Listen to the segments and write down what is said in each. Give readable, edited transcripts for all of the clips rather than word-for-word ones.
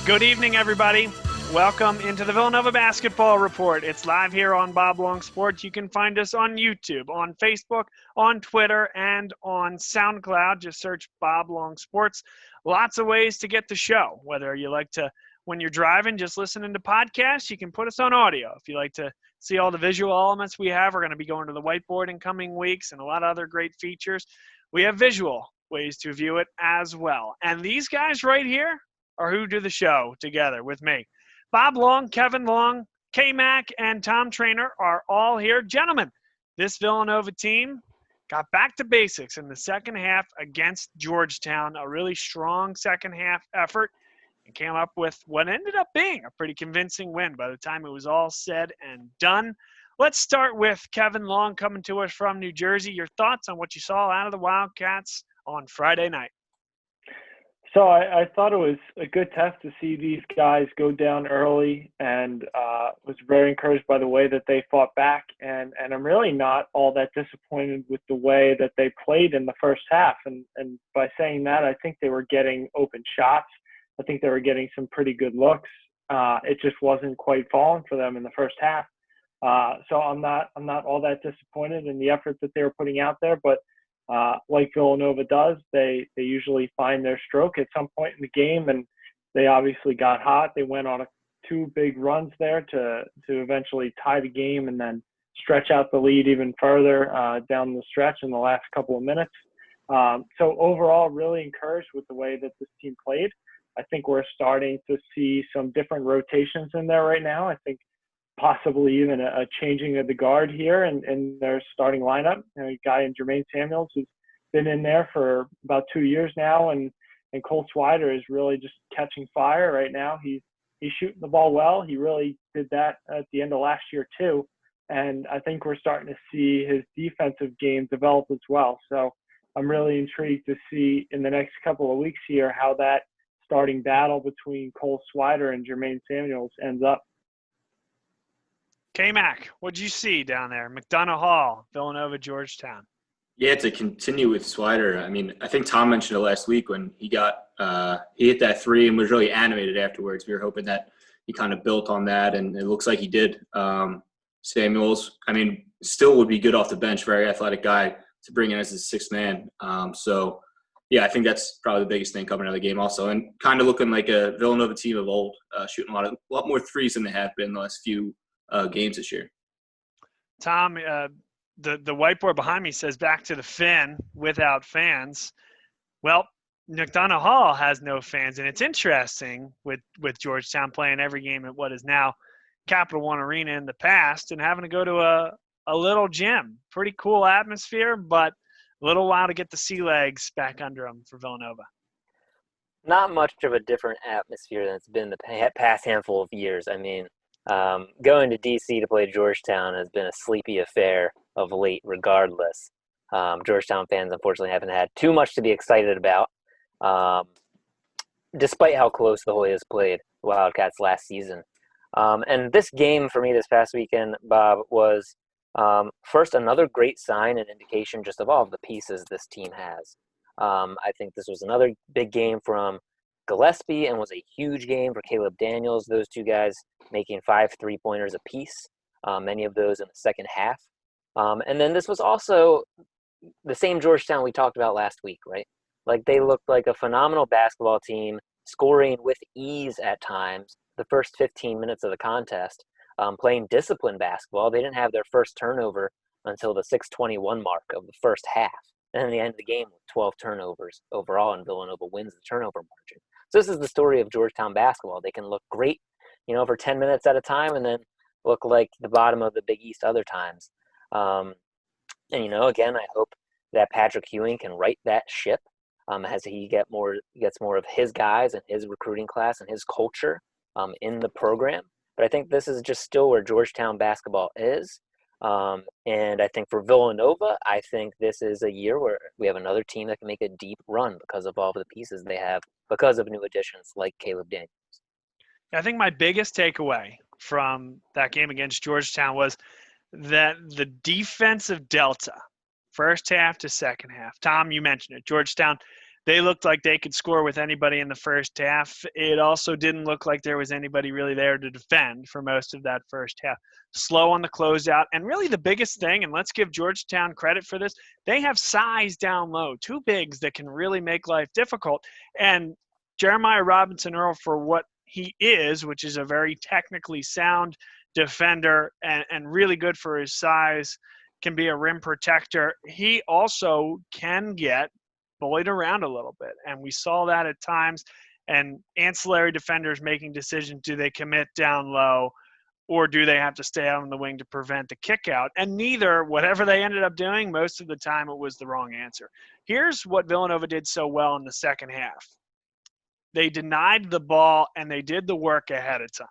Good evening, everybody. Welcome into the Villanova Basketball Report. It's live here on Bob Long Sports. You can find us on YouTube, on Facebook, on Twitter, and on SoundCloud. Just search Bob Long Sports. Lots of ways to get the show. Whether you like to, when you're driving, just listening to podcasts, you can put us on audio. If you like to see all the visual elements we have, we're going to be going to the whiteboard in coming weeks and a lot of other great features. We have visual ways to view it as well. And these guys right here are who do the show together with me. Bob Long, Kevin Long, K-Mac, and Tom Trainer are all here. Gentlemen, this Villanova team got back to basics in the second half against Georgetown, a really strong second half effort, and came up with what ended up being a pretty convincing win by the time it was all said and done. Let's start with Kevin Long coming to us from New Jersey. Your thoughts on what you saw out of the Wildcats on Friday night? So I thought it was a good test to see these guys go down early, and was very encouraged by the way that they fought back. And I'm really not all that disappointed with the way that they played in the first half. And by saying that, I think they were getting open shots. I think they were getting some pretty good looks. It just wasn't quite falling for them in the first half. So I'm not all that disappointed in the effort that they were putting out there, but like Villanova does, they usually find their stroke at some point in the game, and they obviously got hot. They went on two big runs there to eventually tie the game and then stretch out the lead even further down the stretch in the last couple of minutes. So overall, really encouraged with the way that this team played. I think we're starting to see some different rotations in there right now. I think possibly even a changing of the guard here in their starting lineup. A guy in Jermaine Samuels who's been in there for about 2 years now, and Cole Swider is really just catching fire right now. He's shooting the ball well. He really did that at the end of last year too, and I think we're starting to see his defensive game develop as well. So I'm really intrigued to see in the next couple of weeks here how that starting battle between Cole Swider and Jermaine Samuels ends up. K-Mac, what'd you see down there? McDonough Hall, Villanova, Georgetown. Yeah, to continue with Swider, I mean, I think Tom mentioned it last week when he hit that three and was really animated afterwards. We were hoping that he kind of built on that, and it looks like he did. Samuels, I mean, still would be good off the bench, very athletic guy to bring in as a sixth man. So, yeah, I think that's probably the biggest thing coming out of the game also, and kind of looking like a Villanova team of old, shooting a lot more threes than they have been the last few games this year. Tom, the whiteboard behind me says back to the Fin without fans. Well, McDonough Hall has no fans, and it's interesting with Georgetown playing every game at what is now Capital One Arena in the past and having to go to a little gym. Pretty cool atmosphere, but a little while to get the sea legs back under them for Villanova. Not much of a different atmosphere than it's been the past handful of years. I mean, going to D.C. to play Georgetown has been a sleepy affair of late regardless. Georgetown fans, unfortunately, haven't had too much to be excited about, despite how close the Hoyas played the Wildcats last season. And this game for me this past weekend, Bob, was first another great sign and indication just of all of the pieces this team has. I think this was another big game from Gillespie and was a huge game for Caleb Daniels. Those two guys making 5 3-pointers apiece, many of those in the second half. And then this was also the same Georgetown we talked about last week, right? Like they looked like a phenomenal basketball team, scoring with ease at times the first 15 minutes of the contest, playing disciplined basketball. They didn't have their first turnover until the 6:21 mark of the first half. And then the end of the game with 12 turnovers overall, and Villanova wins the turnover margin. So this is the story of Georgetown basketball. They can look great, for 10 minutes at a time and then look like the bottom of the Big East other times. Again, I hope that Patrick Ewing can right that ship as he gets more of his guys and his recruiting class and his culture in the program. But I think this is just still where Georgetown basketball is. And I think for Villanova, I think this is a year where we have another team that can make a deep run because of all of the pieces they have, because of new additions like Caleb Daniels. I think my biggest takeaway from that game against Georgetown was that the defensive delta, first half to second half, Tom, you mentioned it, Georgetown They looked like they could score with anybody in the first half. It also didn't look like there was anybody really there to defend for most of that first half. Slow on the closeout. And really the biggest thing, and let's give Georgetown credit for this, they have size down low, two bigs that can really make life difficult. And Jeremiah Robinson-Earl, for what he is, which is a very technically sound defender and really good for his size, can be a rim protector. He also can get bullied around a little bit, and we saw that at times. And ancillary defenders making decisions: do they commit down low, or do they have to stay out on the wing to prevent the kick out? And neither, whatever they ended up doing, most of the time it was the wrong answer. Here's what Villanova did so well in the second half: they denied the ball and they did the work ahead of time.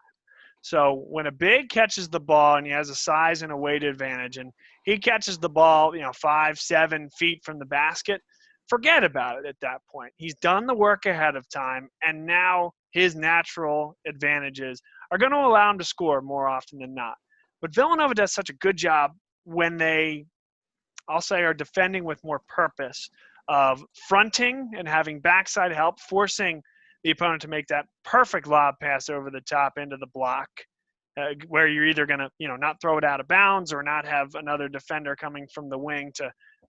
So when a big catches the ball and he has a size and a weight advantage, and he catches the ball 5-7 feet from the basket, forget about it at that point. He's done the work ahead of time, and now his natural advantages are going to allow him to score more often than not. But Villanova does such a good job when they, I'll say, are defending with more purpose, of fronting and having backside help, forcing the opponent to make that perfect lob pass over the top into the block, where you're either going to, not throw it out of bounds or not have another defender coming from the wing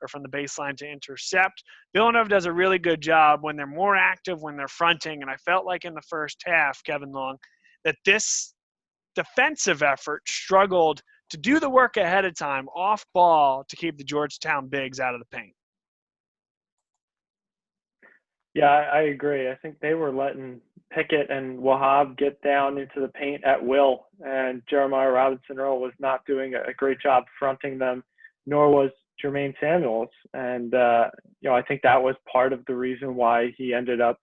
or from the baseline to intercept. Villanova does a really good job when they're more active, when they're fronting. And I felt like in the first half, Kevin Long, that this defensive effort struggled to do the work ahead of time off ball to keep the Georgetown bigs out of the paint. Yeah, I agree. I think they were letting Pickett and Wahab get down into the paint at will, and Jeremiah Robinson-Earl was not doing a great job fronting them, nor was Jermaine Samuels. And, I think that was part of the reason why he ended up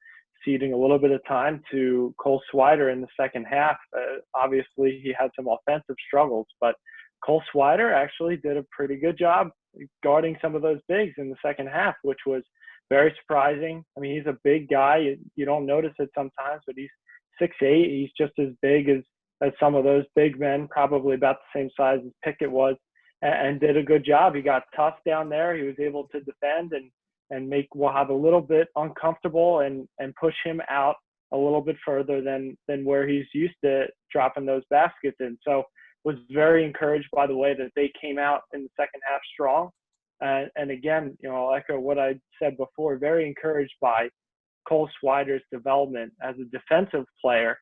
ceding a little bit of time to Cole Swider in the second half. Obviously, he had some offensive struggles, but Cole Swider actually did a pretty good job guarding some of those bigs in the second half, which was very surprising. I mean, he's a big guy. You don't notice it sometimes, but he's 6'8". He's just as big as some of those big men, probably about the same size as Pickett was, and did a good job. He got tough down there. He was able to defend and make Wahab a little bit uncomfortable and push him out a little bit further than where he's used to dropping those baskets in. So was very encouraged by the way that they came out in the second half strong. And again, I'll echo what I said before, very encouraged by Cole Swider's development as a defensive player,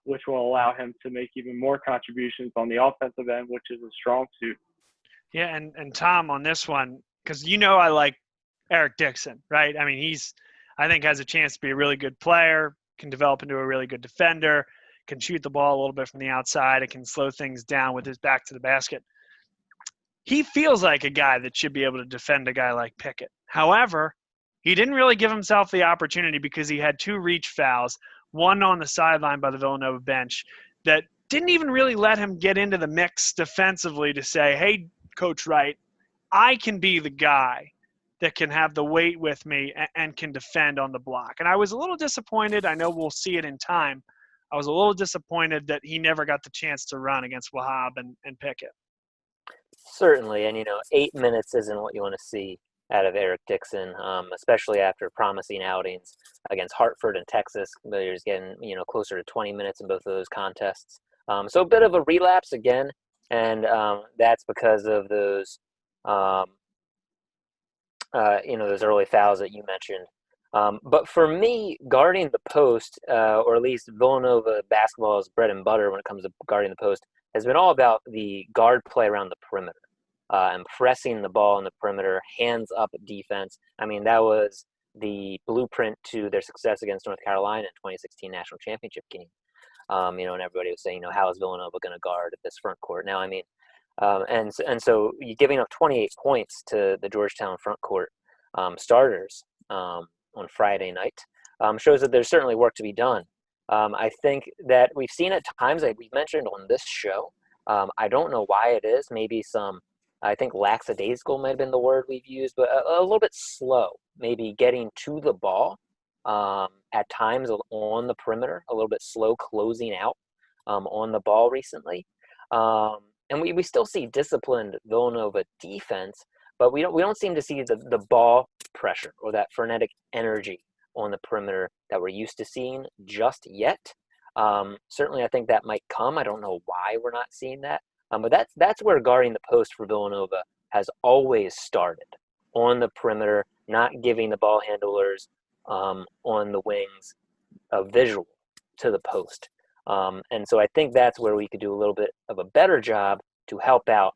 which will allow him to make even more contributions on the offensive end, which is a strong suit. Yeah, and Tom, on this one, because I like Eric Dixon, right? I mean, I think has a chance to be a really good player, can develop into a really good defender, can shoot the ball a little bit from the outside, and can slow things down with his back to the basket. He feels like a guy that should be able to defend a guy like Pickett. However, he didn't really give himself the opportunity because he had two reach fouls, one on the sideline by the Villanova bench, that didn't even really let him get into the mix defensively to say, hey, Coach Wright, I can be the guy that can have the weight with me and can defend on the block. And I was a little disappointed. I know we'll see it in time. I was a little disappointed that he never got the chance to run against Wahab and Pickett. Certainly, and 8 minutes isn't what you want to see out of Eric Dixon, especially after promising outings against Hartford and Texas. He's getting closer to 20 minutes in both of those contests. So a bit of a relapse again, and that's because of those those early fouls that you mentioned. But for me, guarding the post, or at least Villanova basketball's bread and butter when it comes to guarding the post, has been all about the guard play around the perimeter and pressing the ball in the perimeter, hands-up defense. I mean, that was the blueprint to their success against North Carolina in 2016 national championship game. And everybody was saying, how is Villanova going to guard at this front court? Now, I mean, and so you're giving up 28 points to the Georgetown front court starters on Friday night shows that there's certainly work to be done. I think that we've seen at times, like we mentioned on this show, I don't know why it is, maybe I think lackadaisical might have been the word we've used, but a little bit slow, maybe getting to the ball at times on the perimeter, a little bit slow closing out on the ball recently. And we still see disciplined Villanova defense, but we don't seem to see the ball pressure or that frenetic energy on the perimeter that we're used to seeing just yet. Certainly, I think that might come. I don't know why we're not seeing that. But that's where guarding the post for Villanova has always started, on the perimeter, not giving the ball handlers on the wings a visual to the post. And so I think that's where we could do a little bit of a better job to help out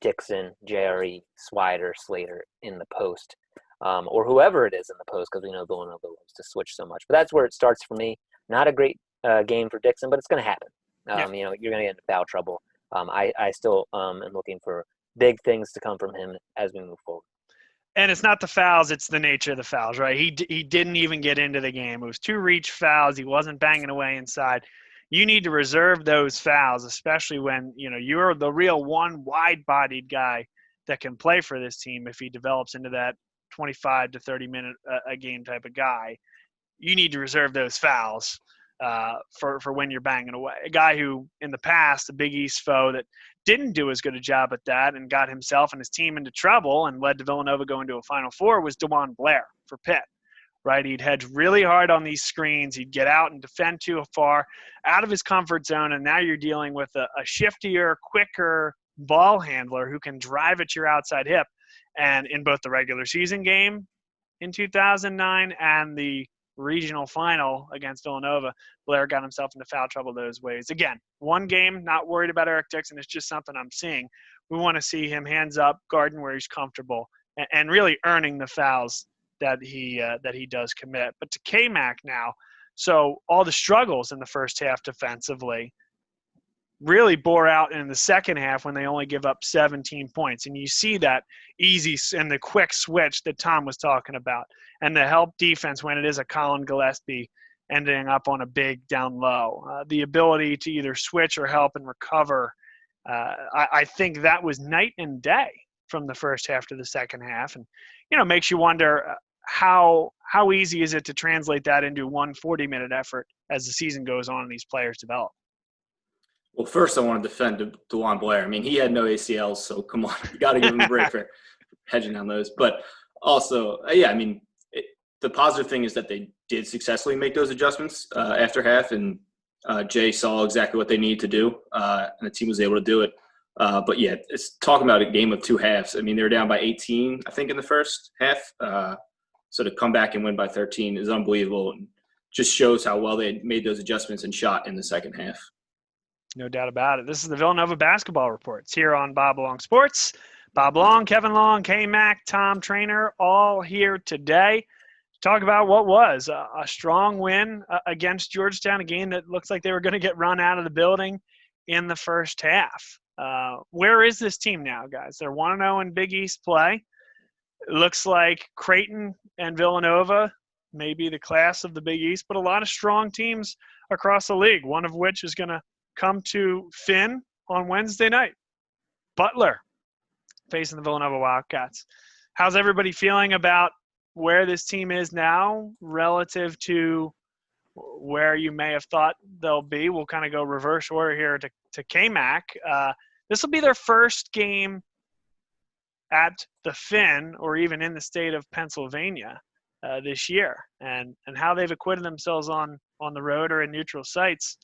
Dixon, JRE, Swider, Slater in the post, or whoever it is in the post, because we know Villanova loves to switch so much. But that's where it starts for me. Not a great game for Dixon, but it's going to happen. You're going to get into foul trouble. I still am looking for big things to come from him as we move forward. And it's not the fouls, it's the nature of the fouls, right? He didn't even get into the game. It was 2 reach fouls. He wasn't banging away inside. You need to reserve those fouls, especially when, you're the real one wide-bodied guy that can play for this team if he develops into that 25 to 30-minute a game type of guy. You need to reserve those fouls for when you're banging away. A guy who, in the past, a Big East foe that didn't do as good a job at that and got himself and his team into trouble and led to Villanova going to a Final Four was DeJuan Blair for Pitt, right? He'd hedge really hard on these screens. He'd get out and defend too far, out of his comfort zone, and now you're dealing with a shiftier, quicker ball handler who can drive at your outside hip. And in both the regular season game in 2009 and the regional final against Villanova, Blair got himself into foul trouble those ways. Again, one game, not worried about Eric Dixon. It's just something I'm seeing. We want to see him hands up, guarding where he's comfortable, and really earning the fouls that he does commit. But to K-Mac now, so all the struggles in the first half defensively really bore out in the second half when they only give up 17 points. And you see that easy and the quick switch that Tom was talking about, and the help defense when it is a Colin Gillespie ending up on a big down low. The ability to either switch or help and recover, I think that was night and day from the first half to the second half. And, makes you wonder how easy is it to translate that into one 40-minute effort as the season goes on and these players develop. Well, first I want to defend DeJuan Blair. I mean, he had no ACLs, so come on. You got to give him a break for hedging on those. But also, the positive thing is that they did successfully make those adjustments after half, and Jay saw exactly what they needed to do, and the team was able to do it. But, it's talking about a game of 2 halves. I mean, they were down by 18, I think, in the first half. So to come back and win by 13 is unbelievable, and just shows how well they made those adjustments and shot in the second half. No doubt about it. This is the Villanova Basketball Report. It's here on Bob Long Sports. Bob Long, Kevin Long, K-Mac, Tom Trainer, all here today to talk about what was a strong win against Georgetown, a game that looks like they were going to get run out of the building in the first half. Where is this team now, guys? They're 1-0 in Big East play. It looks like Creighton and Villanova may be the class of the Big East, but a lot of strong teams across the league, one of which is going to come to Finn on Wednesday night. Butler facing the Villanova Wildcats. How's everybody feeling about where this team is now relative to where you may have thought they'll be? We'll kind of go reverse order here to K-Mac. This will be their first game at the Finn or even in the state of Pennsylvania this year. And how they've acquitted themselves on the road or in neutral sites,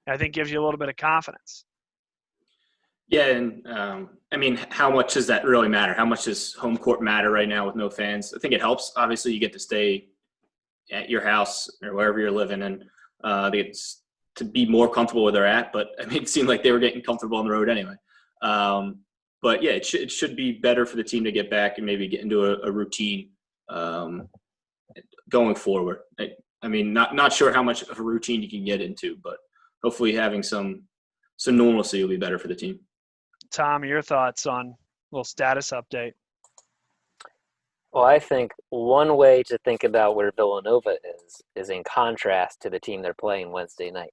I think gives you a little bit of confidence. Yeah, and how much does that really matter? How much does home court matter right now with no fans? I think it helps. Obviously, you get to stay at your house or wherever you're living, and they get to be more comfortable where they're at. But it seemed like they were getting comfortable on the road anyway. But it should be better for the team to get back and maybe get into a routine going forward. Not sure how much of a routine you can get into, but hopefully having some normalcy will be better for the team. Tom, your thoughts on a little status update? Well, I think one way to think about where Villanova is in contrast to the team they're playing Wednesday night.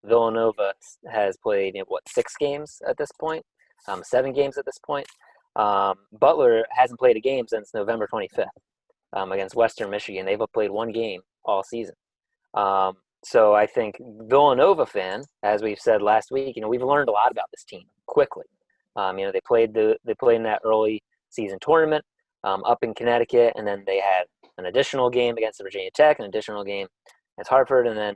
Villanova has played, 6 games at this point? 7 games at this point. Butler hasn't played a game since November 25th against Western Michigan. They've played 1 game all season. So I think Villanova fan, as we've said last week, we've learned a lot about this team quickly. They played in that early season tournament up in Connecticut, and then they had an additional game against Virginia Tech, an additional game against Hartford, and then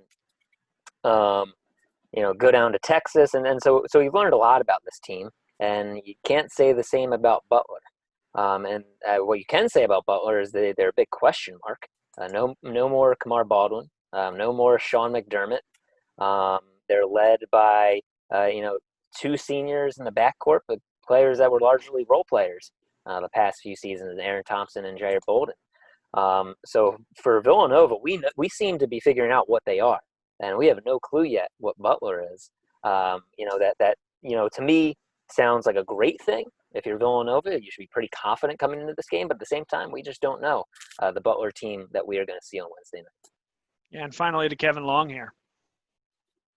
go down to Texas, and so you've learned a lot about this team, and you can't say the same about Butler. What you can say about Butler is they're a big question mark. No more Kamar Baldwin, no more Sean McDermott. They're led by two seniors in the backcourt, but players that were largely role players the past few seasons, Aaron Thompson and Jair Bolden. So for Villanova, we seem to be figuring out what they are, and we have no clue yet what Butler is. To me sounds like a great thing. If you're Villanova, you should be pretty confident coming into this game, but at the same time, we just don't know the Butler team that we are going to see on Wednesday night. Yeah, and finally to Kevin Long here.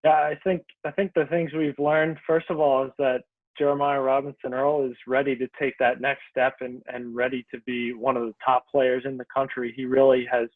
Yeah, I think the things we've learned, first of all, is that Jeremiah Robinson-Earl is ready to take that next step and ready to be one of the top players in the country. He really has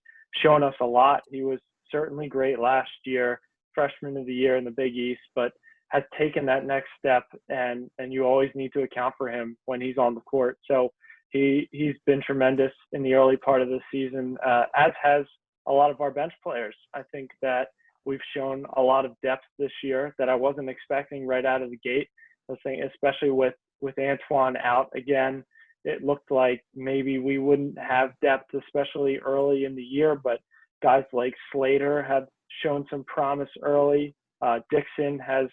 shown us a lot. He was certainly great last year, freshman of the year in the Big East, but has taken that next step, and you always need to account for him when he's on the court. So he's been tremendous in the early part of the season, as has a lot of our bench players. I think that we've shown a lot of depth this year that I wasn't expecting right out of the gate. I was thinking, especially with Antoine out again, it looked like maybe we wouldn't have depth, especially early in the year, but guys like Slater have shown some promise early. Dixon has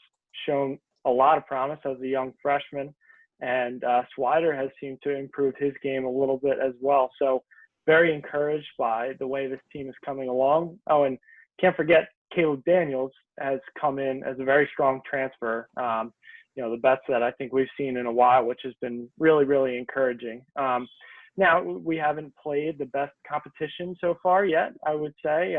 shown a lot of promise as a young freshman, and Swider has seemed to improve his game a little bit as well. So very encouraged by the way this team is coming along. Oh, and can't forget Caleb Daniels has come in as a very strong transfer. The best that I think we've seen in a while, which has been really, really encouraging. Now, we haven't played the best competition so far yet, I would say.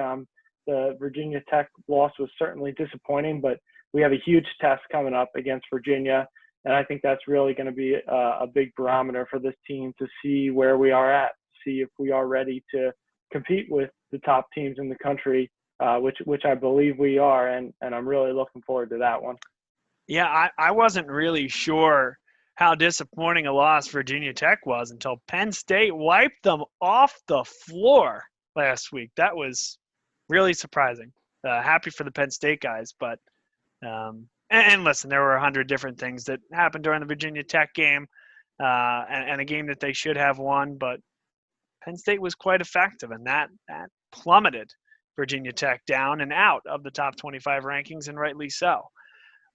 The Virginia Tech loss was certainly disappointing, but we have a huge test coming up against Virginia, and I think that's really going to be a big barometer for this team to see where we are at, see if we are ready to compete with the top teams in the country, which I believe we are, and I'm really looking forward to that one. Yeah, I wasn't really sure how disappointing a loss Virginia Tech was until Penn State wiped them off the floor last week. That was really surprising. Happy for the Penn State guys, but and listen, there were 100 different things that happened during the Virginia Tech game, and a game that they should have won, but Penn State was quite effective, and that plummeted Virginia Tech down and out of the top 25 rankings, and rightly so.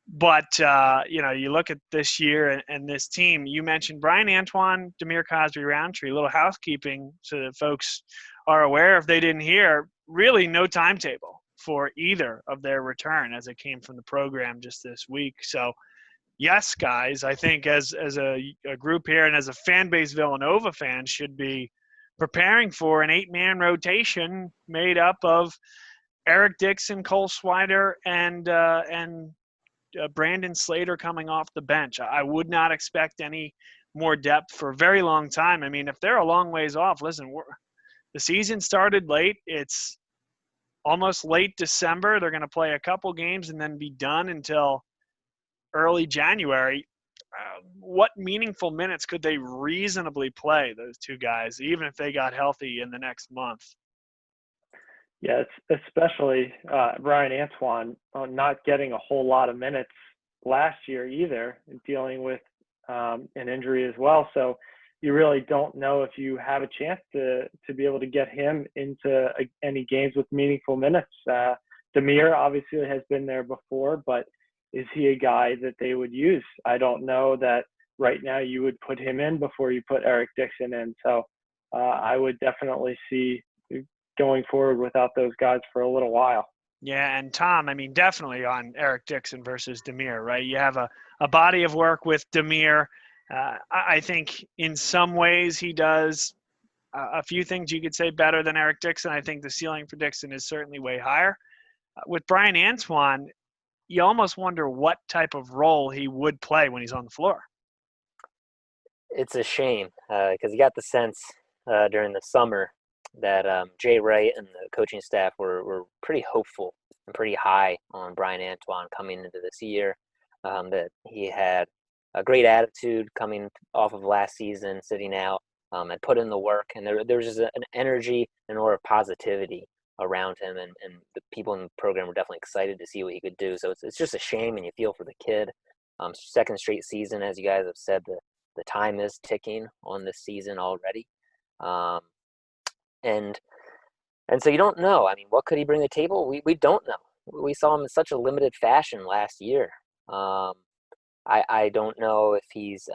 But, you look at this year and this team, you mentioned Brian Antoine, Demir Cosby-Roundtree, a little housekeeping so that folks are aware if they didn't hear, really no timetable for either of their return as it came from the program just this week. So, yes, guys, I think as a group here and as a fan base, Villanova fans should be preparing for an 8-man rotation made up of Eric Dixon, Cole Swider, and Brandon Slater coming off the bench. I would not expect any more depth for a very long time. I mean, if they're a long ways off, listen, the season started late. It's almost late December. They're going to play a couple games and then be done until early January. What meaningful minutes could they reasonably play, those two guys, even if they got healthy in the next month? Yeah, it's especially Brian Antoine not getting a whole lot of minutes last year either, and dealing with an injury as well. So you really don't know if you have a chance to be able to get him into any games with meaningful minutes. Demir obviously has been there before, but is he a guy that they would use? I don't know that right now you would put him in before you put Eric Dixon in. So I would definitely see going forward without those guys for a little while. Yeah, and Tom, I mean, definitely on Eric Dixon versus Demir, right? You have a body of work with Demir. I think in some ways he does a few things you could say better than Eric Dixon. I think the ceiling for Dixon is certainly way higher. With Brian Antoine, you almost wonder what type of role he would play when he's on the floor. It's a shame because you got the sense during the summer that Jay Wright and the coaching staff were pretty hopeful and pretty high on Brian Antoine coming into this year, that he had a great attitude coming off of last season, sitting out, and put in the work. And there was just an energy and aura of positivity around him. And the people in the program were definitely excited to see what he could do. So it's just a shame, and you feel for the kid. Second straight season, as you guys have said, the time is ticking on this season already. And so you don't know. I mean, what could he bring to the table? We don't know. We saw him in such a limited fashion last year. I don't know if he's,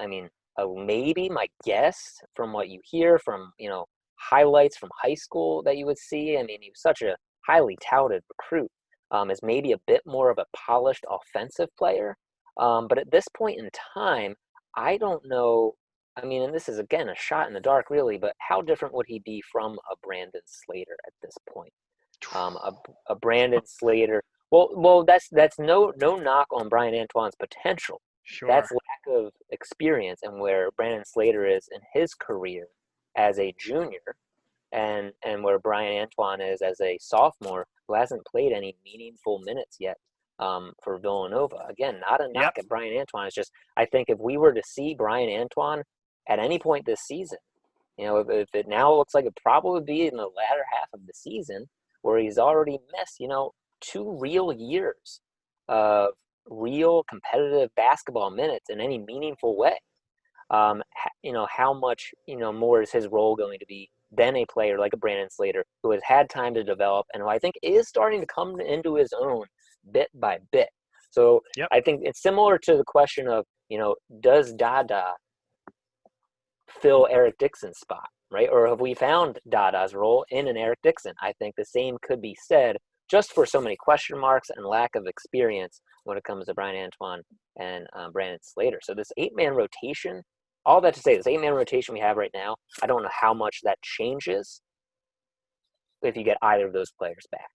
maybe my guess from what you hear from, highlights from high school that you would see. I mean, he was such a highly touted recruit, is maybe a bit more of a polished offensive player. But at this point in time, I don't know. I mean, and this is, again, a shot in the dark, really, but how different would he be from a Brandon Slater at this point? A Brandon Slater. Well, that's no knock on Brian Antoine's potential. Sure. That's lack of experience, and where Brandon Slater is in his career as a junior, and where Brian Antoine is as a sophomore who hasn't played any meaningful minutes yet for Villanova. Again, not a knock at Brian Antoine. It's just, I think if we were to see Brian Antoine at any point this season, if it now looks like it probably would be in the latter half of the season, where he's already missed, 2 real years of real competitive basketball minutes in any meaningful way. How much, more is his role going to be than a player like a Brandon Slater, who has had time to develop and who I think is starting to come into his own bit by bit. So I think it's similar to the question of, does Dada fill Eric Dixon's spot, right? Or have we found Dada's role in an Eric Dixon? I think the same could be said, just for so many question marks and lack of experience when it comes to Brian Antoine and Brandon Slater. So this 8-man rotation, all that to say, this 8-man rotation we have right now, I don't know how much that changes if you get either of those players back.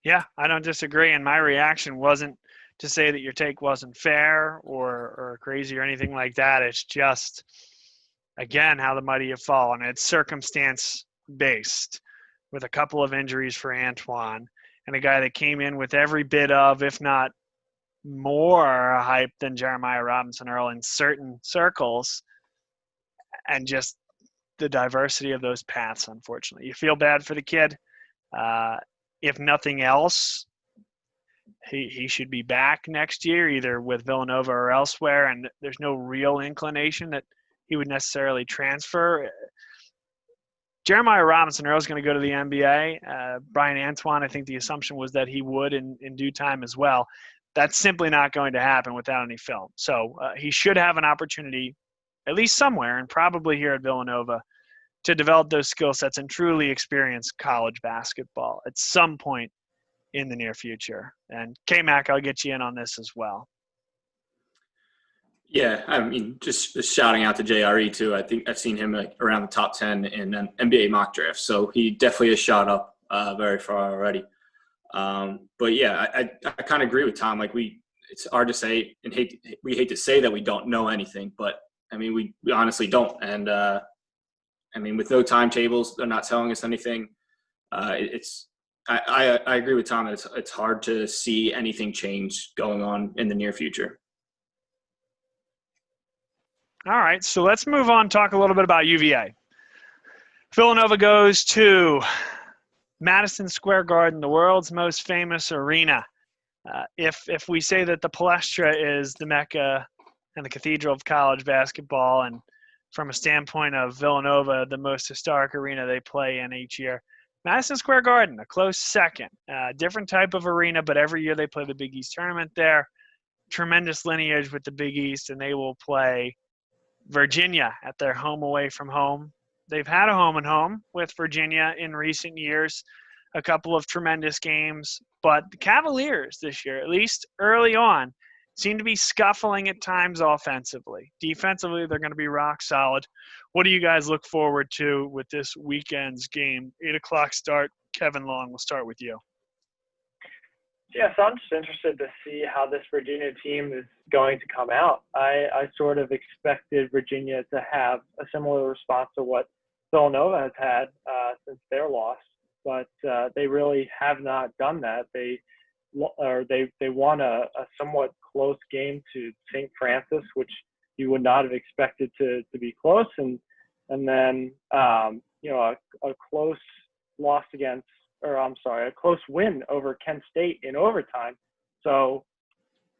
Yeah, I don't disagree. And my reaction wasn't to say that your take wasn't fair or crazy or anything like that. It's just, again, how the mighty have fallen. It's circumstance-based with a couple of injuries for Antoine and a guy that came in with every bit of, if not more hype than Jeremiah Robinson-Earl in certain circles, and just the diversity of those paths, unfortunately. You feel bad for the kid. If nothing else, he should be back next year, either with Villanova or elsewhere, and there's no real inclination that he would necessarily transfer. Jeremiah Robinson-Earl is going to go to the NBA. Brian Antoine, I think the assumption was that he would in due time as well. That's simply not going to happen without any film. So he should have an opportunity, at least somewhere, and probably here at Villanova, to develop those skill sets and truly experience college basketball at some point in the near future. And K-Mac, I'll get you in on this as well. Yeah, I mean, just shouting out to JRE too. I think I've seen him around the top 10 in an NBA mock draft, so he definitely has shot up very far already. But yeah, I kind of agree with Tom. Like it's hard to say, and we hate to say that we don't know anything, but I mean, we honestly don't. And I mean, with no timetables, they're not telling us anything. I agree with Tom that it's hard to see anything change going on in the near future. All right, so let's move on, talk a little bit about UVA. Villanova goes to Madison Square Garden, the world's most famous arena. If we say that the Palestra is the Mecca and the cathedral of college basketball, and from a standpoint of Villanova, the most historic arena they play in each year, Madison Square Garden, a close second. Different type of arena, but every year they play the Big East tournament there. Tremendous lineage with the Big East, and they will play Virginia at their home away from home. They've had a home and home with Virginia in recent years, a couple of tremendous games, but the Cavaliers this year, at least early on, seem to be scuffling at times offensively. Defensively, they're going to be rock solid. What do you guys look forward to with this weekend's game? 8 o'clock start. Kevin Long, we'll start with you. Yeah, so I'm just interested to see how this Virginia team is going to come out. I sort of expected Virginia to have a similar response to what Villanova has had since their loss, but they really have not done that. They won a somewhat close game to St. Francis, which you would not have expected to be close, and and then a close a close win over Kent State in overtime. So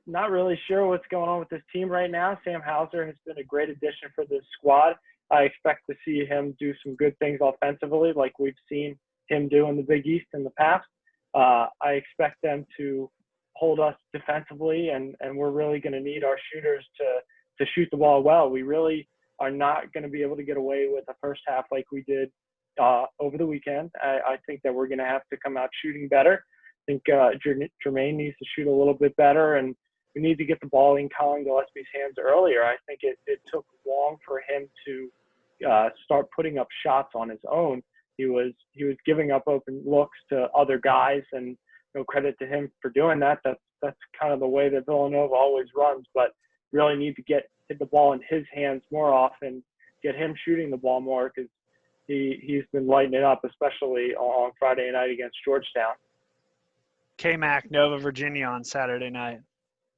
not really sure what's going on with this team right now. Sam Hauser has been a great addition for this squad. I expect to see him do some good things offensively like we've seen him do in the Big East in the past. I expect them to hold us defensively, and we're really going to need our shooters to shoot the ball well. We really are not going to be able to get away with the first half like we did over the weekend. I think that we're going to have to come out shooting better. I think Jermaine needs to shoot a little bit better, and we need to get the ball in Colin Gillespie's hands earlier. I think it took long for him to start putting up shots on his own. He was giving up open looks to other guys, and no credit to him for doing that. That's kind of the way that Villanova always runs, but really need to get the ball in his hands more often, get him shooting the ball more, because he's been lighting it up, especially on Friday night against Georgetown. K-Mac, Nova, Virginia on Saturday night.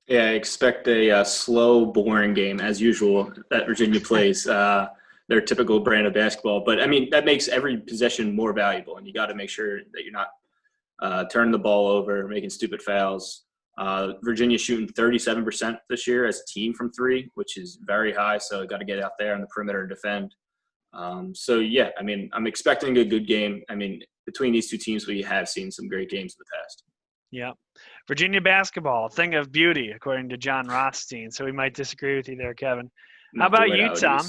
Yeah, I expect a slow, boring game, as usual, that Virginia plays. Their typical brand of basketball. But, I mean, that makes every possession more valuable, and you got to make sure that you're not turning the ball over, making stupid fouls. Virginia shooting 37% this year as a team from three, which is very high, so got to get out there on the perimeter and defend. Yeah, I mean, I'm expecting a good game. I mean, between these two teams, we have seen some great games in the past. Yeah. Virginia basketball, thing of beauty, according to John Rothstein. So we might disagree with you there, Kevin. How about you, Tom?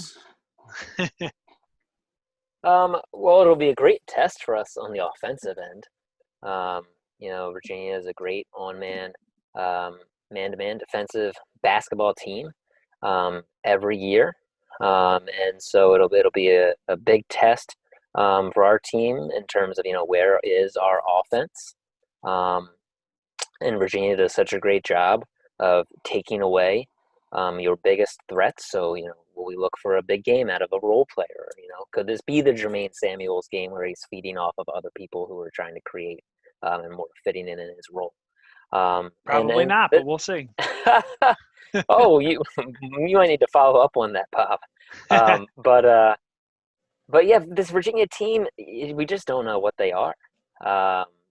Well, it'll be a great test for us on the offensive end. Virginia is a great on-man, man-to-man defensive basketball team every year. And so it'll be a big test for our team in terms of, where is our offense. And Virginia does such a great job of taking away your biggest threats. So, will we look for a big game out of a role player? Could this be the Jermaine Samuels game where he's feeding off of other people who are trying to create and more fitting in his role? Probably not, but we'll see. Oh, you might need to follow up on that, Bob. But yeah, this Virginia team, we just don't know what they are.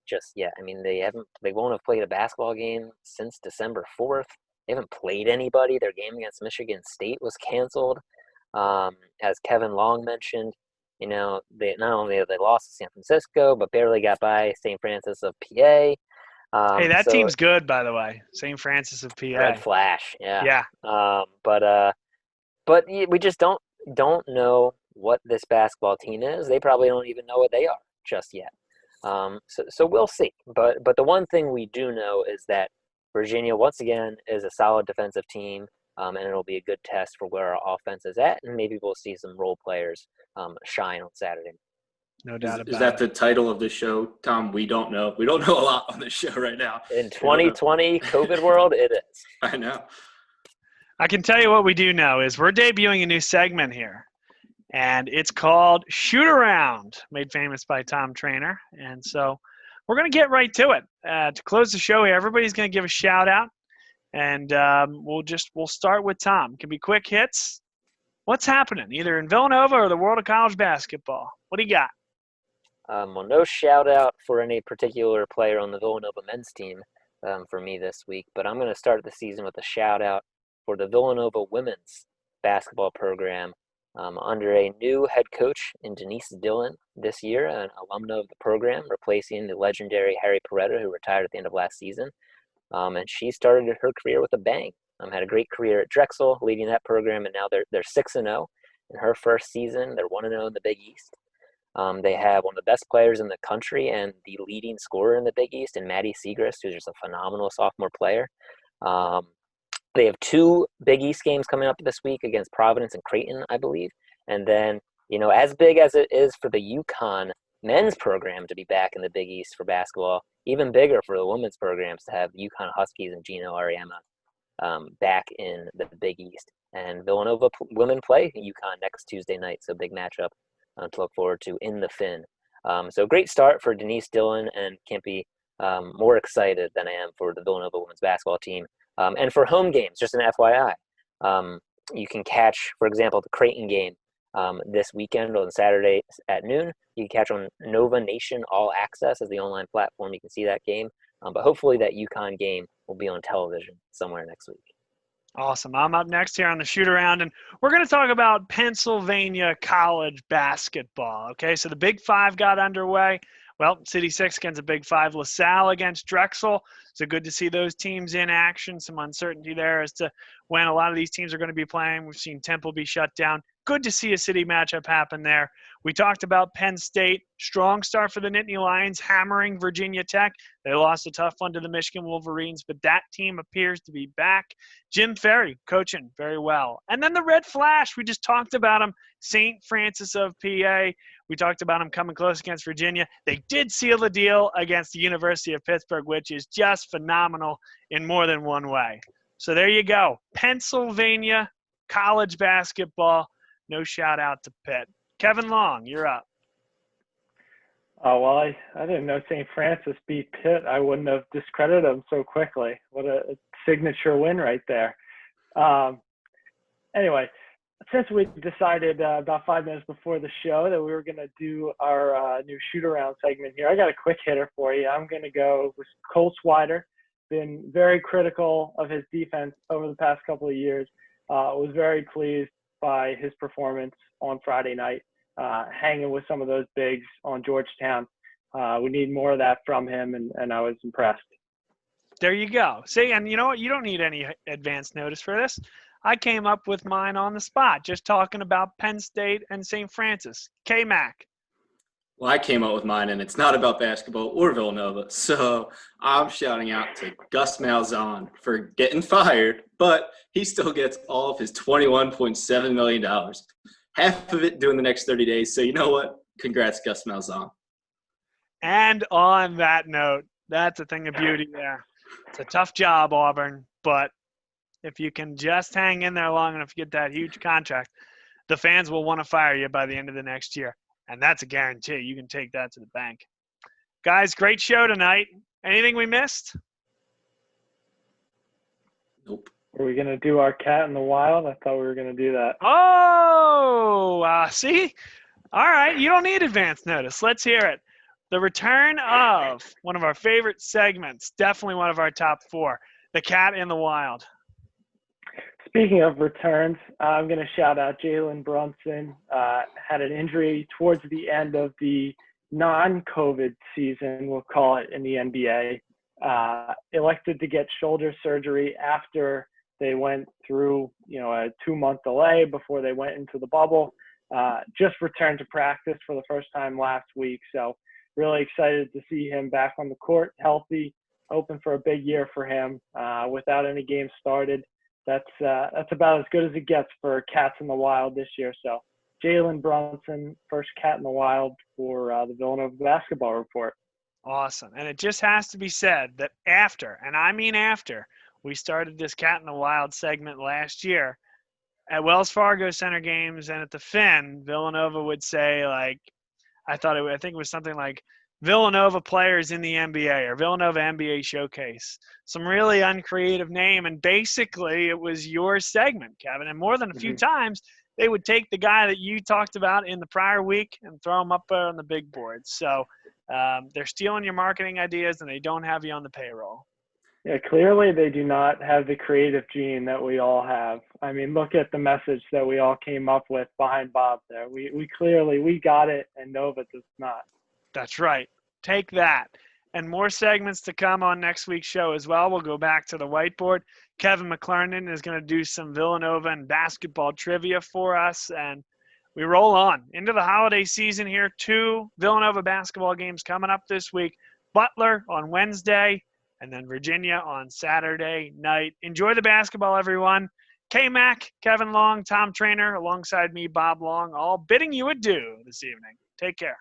They won't have played a basketball game since December 4th. They haven't played anybody. Their game against Michigan State was canceled. As Kevin Long mentioned, they not only they lost to San Francisco, but barely got by St. Francis of PA. Hey, that team's good, by the way. St. Francis of PA. Red Flash, yeah. Yeah. But we just don't know what this basketball team is. They probably don't even know what they are just yet. So we'll see. But the one thing we do know is that Virginia, once again, is a solid defensive team, and it'll be a good test for where our offense is at, and maybe we'll see some role players shine on Saturday. No doubt about it. Is that the title of the show, Tom? We don't know. We don't know a lot on this show right now. In 2020 COVID world, it is. I know. I can tell you what we do know is we're debuting a new segment here. And it's called Shootaround, made famous by Tom Trainer. And so we're going to get right to it. To close the show here, everybody's going to give a shout out. And we'll start with Tom. It can be quick hits. What's happening, either in Villanova or the world of college basketball? What do you got? Well, no shout out for any particular player on the Villanova men's team for me this week. But I'm going to start the season with a shout out for the Villanova women's basketball program. Under a new head coach in Denise Dillon this year, an alumna of the program, replacing the legendary Harry Peretta, who retired at the end of last season. And she started her career with a bang. Had a great career at Drexel, leading that program, and now they're 6-0 in her first season. They're 1-0 in the Big East. They have one of the best players in the country and the leading scorer in the Big East, and Maddie Siegrist, who's just a phenomenal sophomore player. They have 2 Big East games coming up this week against Providence and Creighton, I believe. And then, as big as it is for the UConn men's program to be back in the Big East for basketball, even bigger for the women's programs to have UConn Huskies and Gino Auriemma back in the Big East. And Villanova women play UConn next Tuesday night, so big matchup to look forward to in the Finn. So great start for Denise Dillon, and can't be more excited than I am for the Villanova women's basketball team. And for home games, just an FYI, you can catch, for example, the Creighton game this weekend on Saturday at noon. You can catch on Nova Nation All Access as the online platform. You can see that game. But hopefully that UConn game will be on television somewhere next week. Awesome. I'm up next here on the Shootaround, and we're going to talk about Pennsylvania college basketball. Okay, so the Big Five got underway. Well, City 6 against the Big Five. LaSalle against Drexel. So good to see those teams in action. Some uncertainty there as to when a lot of these teams are going to be playing. We've seen Temple be shut down. Good to see a City matchup happen there. We talked about Penn State. Strong start for the Nittany Lions, hammering Virginia Tech. They lost a tough one to the Michigan Wolverines, but that team appears to be back. Jim Ferry coaching very well. And then the Red Flash, we just talked about them. St. Francis of PA. We talked about them coming close against Virginia. They did seal the deal against the University of Pittsburgh, which is just phenomenal in more than one way. So there you go. Pennsylvania college basketball. No shout out to Pitt. Kevin Long, you're up. Oh, well, I didn't know St. Francis beat Pitt. I wouldn't have discredited them so quickly. What a signature win right there. Anyway, since we decided about 5 minutes before the show that we were going to do our new shoot-around segment here, I got a quick hitter for you. I'm going to go with Cole Swider. Been very critical of his defense over the past couple of years. Was very pleased by his performance on Friday night, hanging with some of those bigs on Georgetown. We need more of that from him, and I was impressed. There you go. See, and you know what? You don't need any advance notice for this. I came up with mine on the spot, just talking about Penn State and St. Francis. K-Mac. Well, I came up with mine, and it's not about basketball or Villanova. So I'm shouting out to Gus Malzahn for getting fired, but he still gets all of his $21.7 million. Half of it during the next 30 days. So you know what? Congrats, Gus Malzahn. And on that note, that's a thing of beauty there. It's a tough job, Auburn, but if you can just hang in there long enough to get that huge contract, the fans will want to fire you by the end of the next year. And that's a guarantee. You can take that to the bank. Guys, great show tonight. Anything we missed? Nope. Are we going to do our cat in the wild? I thought we were going to do that. Oh, see? All right. You don't need advance notice. Let's hear it. The return of one of our favorite segments, definitely one of our top 4, the cat in the wild. Speaking of returns, I'm going to shout out Jalen Brunson. Had an injury towards the end of the non-COVID season, we'll call it, in the NBA. Elected to get shoulder surgery after they went through, a 2-month delay before they went into the bubble. Just returned to practice for the first time last week. So really excited to see him back on the court, healthy, open for a big year for him without any games started. That's about as good as it gets for Cats in the Wild this year. So Jalen Brunson, first Cat in the Wild for the Villanova Basketball Report. Awesome. And it just has to be said that after, and I mean after, we started this Cat in the Wild segment last year, at Wells Fargo Center games and at the Finn, Villanova would say, like, I think it was something like Villanova players in the NBA or Villanova NBA showcase. Some really uncreative name, and basically it was your segment, Kevin. And more than a few times, they would take the guy that you talked about in the prior week and throw him up there on the big board. So they're stealing your marketing ideas, and they don't have you on the payroll. Yeah, clearly they do not have the creative gene that we all have. I mean, look at the message that we all came up with behind Bob there. We clearly got it, and Nova does not. That's right. Take that. And more segments to come on next week's show as well. We'll go back to the whiteboard. Kevin McClernand is going to do some Villanova and basketball trivia for us. And we roll on into the holiday season here. 2 Villanova basketball games coming up this week. Butler on Wednesday, and then Virginia on Saturday night. Enjoy the basketball, everyone. K-Mac, Kevin Long, Tom Trainer, alongside me, Bob Long, all bidding you adieu this evening. Take care.